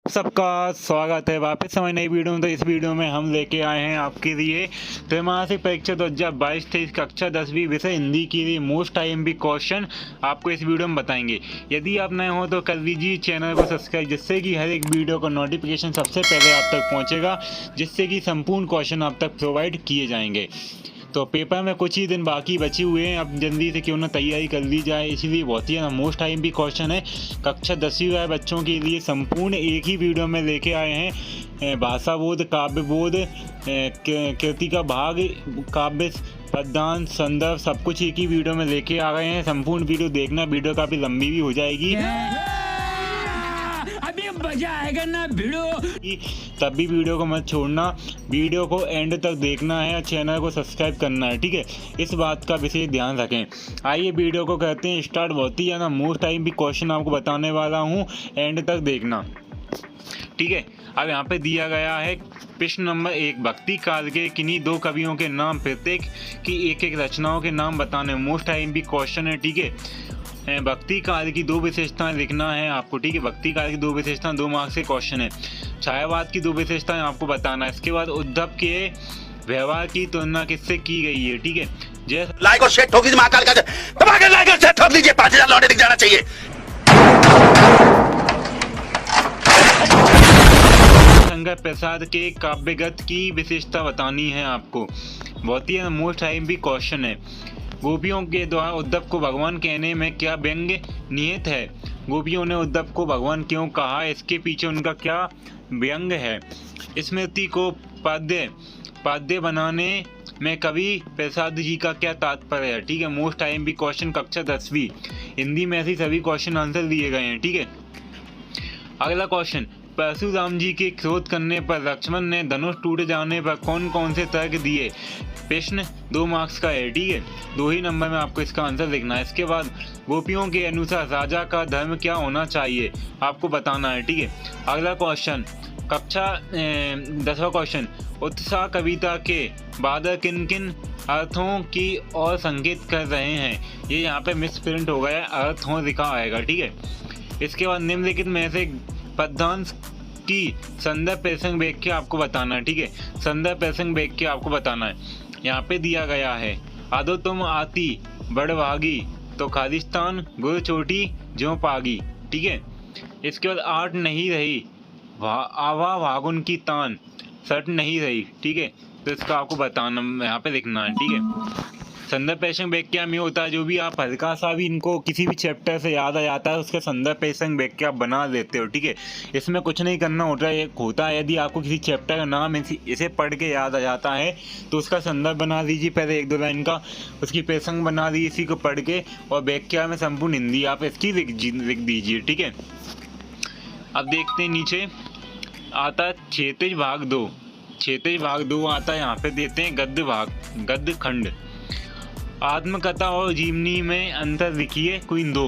सबका स्वागत है वापस हमारी नई वीडियो में। तो इस वीडियो में हम लेके आए हैं आपके लिए त्रैमासिक परीक्षा 2022-23 कक्षा 10वीं विषय हिंदी के लिए मोस्ट आईएमपी क्वेश्चन आपको इस वीडियो में बताएंगे। यदि आप नए हो तो कर लीजिए चैनल को सब्सक्राइब, जिससे कि हर एक वीडियो का नोटिफिकेशन सबसे पहले आप तक पहुँचेगा, जिससे कि संपूर्ण क्वेश्चन आप तक प्रोवाइड किए जाएंगे। तो पेपर में कुछ ही दिन बाकी बचे हुए हैं, अब जल्दी से क्यों ना तैयारी कर ली जाए, इसलिए बहुत ही मोस्ट आईएमपी क्वेश्चन है कक्षा 10वीं वाले बच्चों के लिए संपूर्ण एक ही वीडियो में लेके आए हैं। भाषा बोध, काव्य बोध, कृति का भाग, काव्य पददान, संदर्भ, सब कुछ एक ही वीडियो में लेके आ गए हैं। संपूर्ण वीडियो देखना, वीडियो काफ़ी लंबी भी हो जाएगी, अभी मजा आएगा ना वीडियो। तब भी वीडियो को मत छोड़ना, वीडियो को एंड तक देखना है और चैनल को सब्सक्राइब करना है, ठीक है। इस बात का विशेष ध्यान रखें। आइए वीडियो को करते हैं स्टार्ट। बहुत ही मोस्ट आईएमपी क्वेश्चन आपको बताने वाला हूँ, एंड तक देखना, ठीक है। अब यहाँ पे दिया गया है प्रश्न नंबर 1, भक्ति काल के किन्हीं दो कवियों के नाम, प्रत्येक की एक एक रचनाओं के नाम बताने। मोस्ट आईएमपी क्वेश्चन है, ठीक है। भक्ति काल की दो विशेषताएं लिखना है आपको, ठीक है। भक्ति काल की दो विशेषताएं, 2 मार्क्स के क्वेश्चन है। छायावाद की दो विशेषताएं आपको बताना है। इसके बाद उद्धव के व्यवहार की तुलना किससे की गई है, ठीक है। जैसे लाइक और शेयर ठोक दीजिए, महाकाल का दबा के लाइक और शेयर ठोक दीजिए, 5000 लौटे दिख जाना चाहिए। शंकर प्रसाद के काव्यगत की विशेषता बतानी है आपको। बहुत ही मोस्ट आईएमपी क्वेश्चन है। गोपियों के द्वारा उद्धव को भगवान कहने में क्या व्यंग निहित है। गोपियों ने उद्धव को भगवान क्यों कहा, इसके पीछे उनका क्या व्यंग है। स्मृति को पाद्य बनाने में कवि प्रसाद जी का क्या तात्पर्य है, ठीक है। मोस्ट आईएमपी क्वेश्चन कक्षा 10वीं हिंदी में ऐसे सभी क्वेश्चन आंसर दिए गए हैं, ठीक है। अगला क्वेश्चन, परशुराम जी के क्रोध करने पर लक्ष्मण ने धनुष टूट जाने पर कौन कौन से तर्क दिए। प्रश्न 2 मार्क्स का है, ठीक है। 2 ही नंबर में आपको इसका आंसर लिखना है। इसके बाद गोपियों के अनुसार राजा का धर्म क्या होना चाहिए आपको बताना है, ठीक है। अगला क्वेश्चन कक्षा 10वां क्वेश्चन, उत्साह कविता के बादल किन किन अर्थों की और संकेत कर रहे हैं। ये यहाँ पे मिस प्रिंट हो गया है, अर्थों लिखा आएगा, ठीक है। इसके बाद निम्नलिखित में से पद्यांश की संदर्भ प्रसंग व्याख्या आपको बताना है, ठीक है। संदर्भ प्रसंग व्याख्या आपको बताना है। यहाँ पे दिया गया है, आदो तुम आती बड़भागी तो खालिस्तान गुर चोटी जो पागी, ठीक है। इसके बाद आठ नहीं रही आवा भागुन की तान सट नहीं रही, ठीक है। तो इसका आपको बताना यहाँ पे लिखना है, ठीक है। संदर्भ प्रसंग व्याख्या में होता है जो भी आप हल्का सा भी इनको किसी भी चैप्टर से याद आ जाता है उसका संदर्भ प्रसंग व्याख्या बना देते हो, ठीक है। इसमें कुछ नहीं करना होता है, एक होता है यदि आपको किसी चैप्टर का नाम इसे पढ़ के याद आ जाता है तो उसका संदर्भ बना दीजिए पहले 1-2 लाइन का, उसकी प्रसंग बना दीजिए इसी को पढ़ के, और व्याख्या में संपूर्ण हिंदी आप इसकी लिख दीजिए, ठीक है। अब देखते हैं नीचे आता क्षैतिज भाग 2। क्षैतिज भाग 2 आता है, यहाँ पे देते हैं गद्य भाग, गद्य खंड। आत्मकथा और जीवनी में अंतर लिखिए क्वीन 2।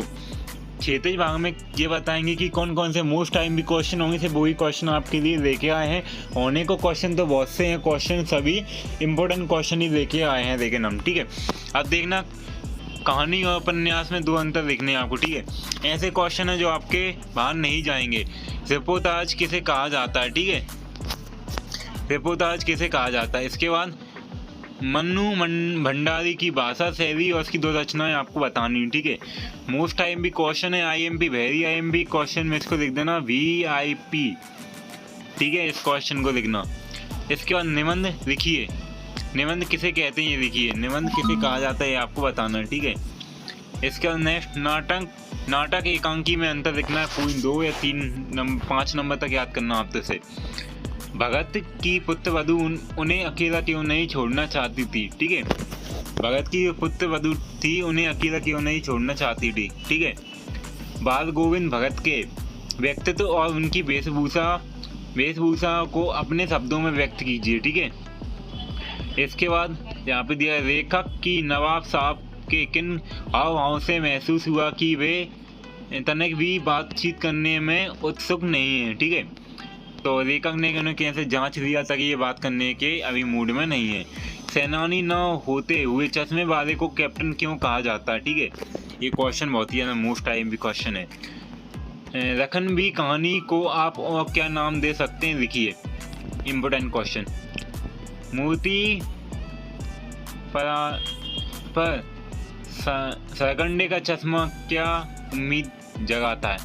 क्षैतिज भाग में ये बताएंगे कि कौन कौन से मोस्ट आईएमपी क्वेश्चन होंगे, सिर्फ वही क्वेश्चन आपके लिए लेके आए हैं। होने को क्वेश्चन तो बहुत से हैं, क्वेश्चन सभी इंपॉर्टेंट क्वेश्चन ही लेके आए हैं, लेकिन हम, ठीक है। अब देखना कहानी और उपन्यास में 2 अंतर लिखने हैं आपको, ठीक है। ऐसे क्वेश्चन है जो आपके बाहर नहीं जाएंगे। रिपोर्टाज किसे कहा जाता है, ठीक है। रिपोर्टाज किसे कहा जाता है। इसके बाद मन्नू भंडारी की भाषा शैली और उसकी 2 रचनाएं आपको बतानी, ठीक है। मोस्ट आईएमपी क्वेश्चन है, आईएमपी वेरी आईएमपी क्वेश्चन में इसको लिख देना VIP, ठीक है। इस क्वेश्चन को लिखना। इसके बाद निबंध लिखिए, निबंध किसे कहते हैं ये लिखिए, निबंध किसे कहा जाता है ये आपको बताना है, ठीक है। इसके बाद नेक्स्ट नाटक एकांकी में अंतर लिखना है, पॉइंट 2 या 5 नंबर तक याद करना आपसे से। भगत की पुत्रवधू उन्हें अकेला क्यों नहीं छोड़ना चाहती थी, ठीक है। भगत की पुत्रवधू थी, उन्हें अकेला क्यों नहीं छोड़ना चाहती थी, ठीक है। बाल गोविंद भगत के व्यक्तित्व और उनकी वेशभूषा को अपने शब्दों में व्यक्त कीजिए, ठीक है। इसके बाद यहाँ पे दिया लेखक की नवाब साहब के किन हाव भाव से महसूस हुआ कि वे तनिक भी बातचीत करने में उत्सुक नहीं है, ठीक है। तो लेखक ने उन्हें कैसे जांच लिया था कि ये बात करने के अभी मूड में नहीं है। सेनानी न होते हुए चश्मे वाले को कैप्टन क्यों कहा जाता है, ठीक है। ये क्वेश्चन बहुत ही मोस्ट आईएमपी क्वेश्चन है। रखनवी कहानी को आप और क्या नाम दे सकते हैं, लिखिए। Important question. मूर्ति पर सरकंडे का चश्मा क्या उम्मीद जगाता है?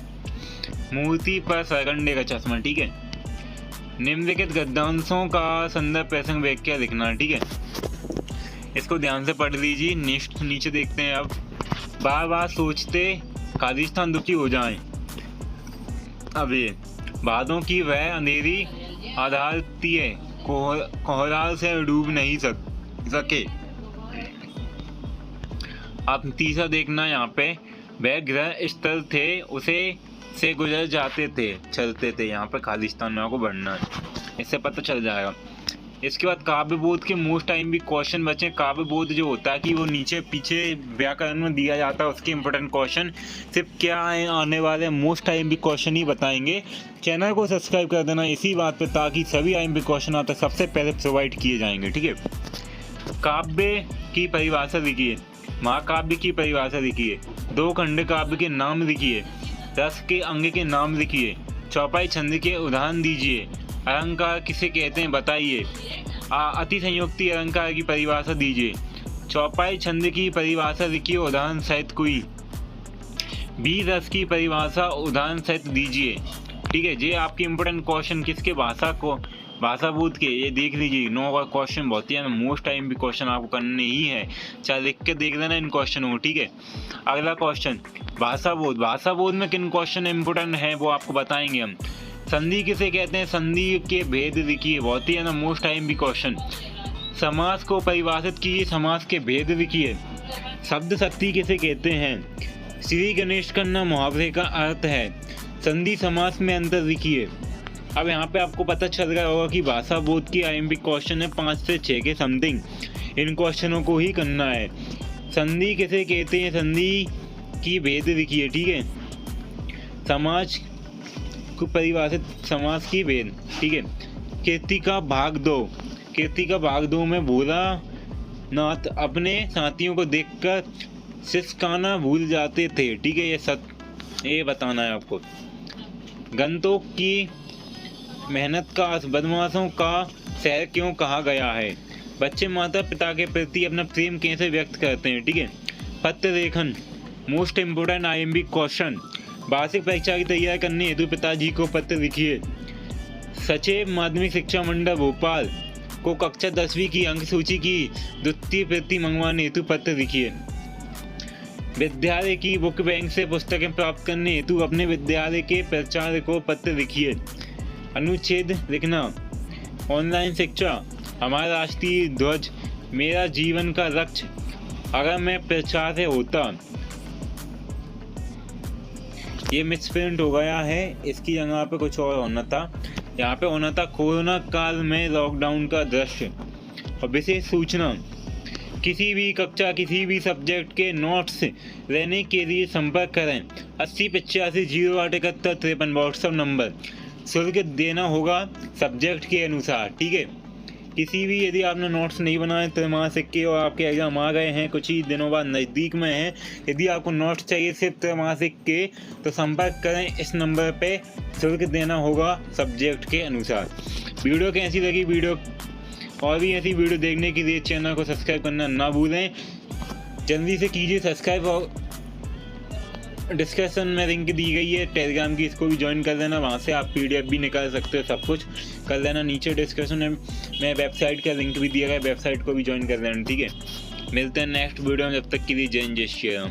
मूर्ति पर सरकंडे का चश्मा, ठीक है। निम्नलिखित गद्यांशों का संदर्भ प्रसंग व्याख्या लिखना, ठीक है। इसको ध्यान से पढ़ लीजिए। नेक्स्ट नीचे देखते हैं अब। बार बार सोचते खालिस्तान दुखी हो जाएं। अब ये बादों की वह अंधेरी आधारती है, कोहराल से डूब नहीं सके। आप तीसरा देखना यहाँ पे, वह ग्रह स्थल थे उसे से गुजर जाते थे, चलते थे। यहाँ पे खालिस्तान में आपको बढ़ना है, इससे पता चल जाएगा। इसके बाद काव्यबोध के मोस्ट टाइम भी क्वेश्चन बचे। काव्यबोध जो होता है कि वो नीचे पीछे व्याकरण में दिया जाता है, उसके इंपॉर्टेंट क्वेश्चन सिर्फ क्या है आने वाले मोस्ट टाइम भी क्वेश्चन ही बताएंगे। चैनल को सब्सक्राइब कर देना इसी बात पे, ताकि सभी IMP क्वेश्चन आते सबसे पहले प्रोवाइड किए जाएंगे, ठीक है। काव्य की परिभाषा लिखिए। महाकाव्य की परिभाषा लिखिए। 2 खंड काव्य के नाम लिखिए। रस के अंग के नाम लिखिए। चौपाई छंद के उदाहरण दीजिए। अलंकार किसे कहते हैं बताइए। अति संयुक्ति अलंकार की परिभाषा दीजिए। चौपाई छंद की परिभाषा लिखिए उदाहरण सहित कोई। बीज रस की परिभाषा उदाहरण सहित दीजिए, ठीक है। ये आपके इंपोर्टेंट क्वेश्चन किसके भाषाबोध के, ये देख लीजिए। 9 का क्वेश्चन बहुत ही मोस्ट टाइम भी क्वेश्चन आपको करने ही है, चाहे लिख के देख लेना इन क्वेश्चनों को, ठीक है। अगला क्वेश्चन भाषाबोध में किन क्वेश्चन इंपोर्टेंट है वो आपको बताएंगे हम। संधि किसे कहते हैं, संधि के भेद लिखिए, बहुत ही मोस्ट टाइम भी क्वेश्चन। समास को परिभाषित कीजिए, समास के भेद लिखिए। शब्द शक्ति किसे कहते हैं, श्री गणेश करना मुहावरे का अर्थ है। संधि समास में अंतर लिखिए। अब यहाँ पे आपको पता चल गया होगा कि भाषा बोध की IMP क्वेश्चन है 5 से 6 के समथिंग, इन क्वेश्चनों को ही करना है। संधि किसे कहते हैं, संधि की भेद लिखिए, ठीक है। समाज को परिभाषित समास की भेद, ठीक है। कीर्ति का भाग 2 में भोलानाथ अपने साथियों को देखकर सिसकाना भूल जाते थे, ठीक है। ये बताना है आपको। गंतों की मेहनत का बदमाशों का शहर क्यों कहा गया है। बच्चे माता पिता के प्रति अपना प्रेम कैसे व्यक्त करते हैं, ठीक है। पत्र लेखन मोस्ट इम्पोर्टेंट IMP क्वेश्चन। वार्षिक परीक्षा की तैयारी करने हेतु पिताजी को पत्र लिखिए। सचेत माध्यमिक शिक्षा मंडल भोपाल को कक्षा 10वीं की अंक सूची की द्वितीय प्रति मंगवाने हेतु पत्र लिखिए। विद्यालय की बुक बैंक से पुस्तकें प्राप्त करने हेतु अपने विद्यालय के प्राचार्य को पत्र लिखिए। अनुच्छेद लिखना। ऑनलाइन शिक्षा हमारा राष्ट्रीय ध्वज, मेरा जीवन का लक्ष्य, अगर मैं प्राचार्य होता। ये मिसप्रिंट हो गया है, इसकी जगह पे कुछ और होना था। यहाँ पे होना था कोरोना काल में लॉकडाउन का दृश्य। और विशेष सूचना, किसी भी कक्षा किसी भी सब्जेक्ट के नोट्स लेने के लिए संपर्क करें 8085087153 व्हाट्सएप नंबर। शुल्क देना होगा सब्जेक्ट के अनुसार, ठीक है। किसी भी यदि आपने नोट्स नहीं बनाए त्रैमासिक के और आपके एग्जाम आ गए हैं, कुछ ही दिनों बाद नज़दीक में हैं, यदि आपको नोट्स चाहिए सिर्फ त्रैमासिक के, तो संपर्क करें इस नंबर पे। शुल्क देना होगा सब्जेक्ट के अनुसार। वीडियो कैसी लगी, वीडियो और भी ऐसी वीडियो देखने के लिए चैनल को सब्सक्राइब करना ना भूलें, जल्दी से कीजिए सब्सक्राइब। और डिस्क्रिप्शन में लिंक दी गई है टेलीग्राम की, इसको भी ज्वाइन कर लेना, वहाँ से आप PDF भी निकाल सकते हो, सब कुछ कर लेना। नीचे डिस्क्रिप्शन में वेबसाइट का लिंक भी दिया गया है, वेबसाइट को भी ज्वाइन कर लेना, ठीक है। मिलते हैं नेक्स्ट वीडियो में, जब तक के लिए जय हिंद जय श्री राम।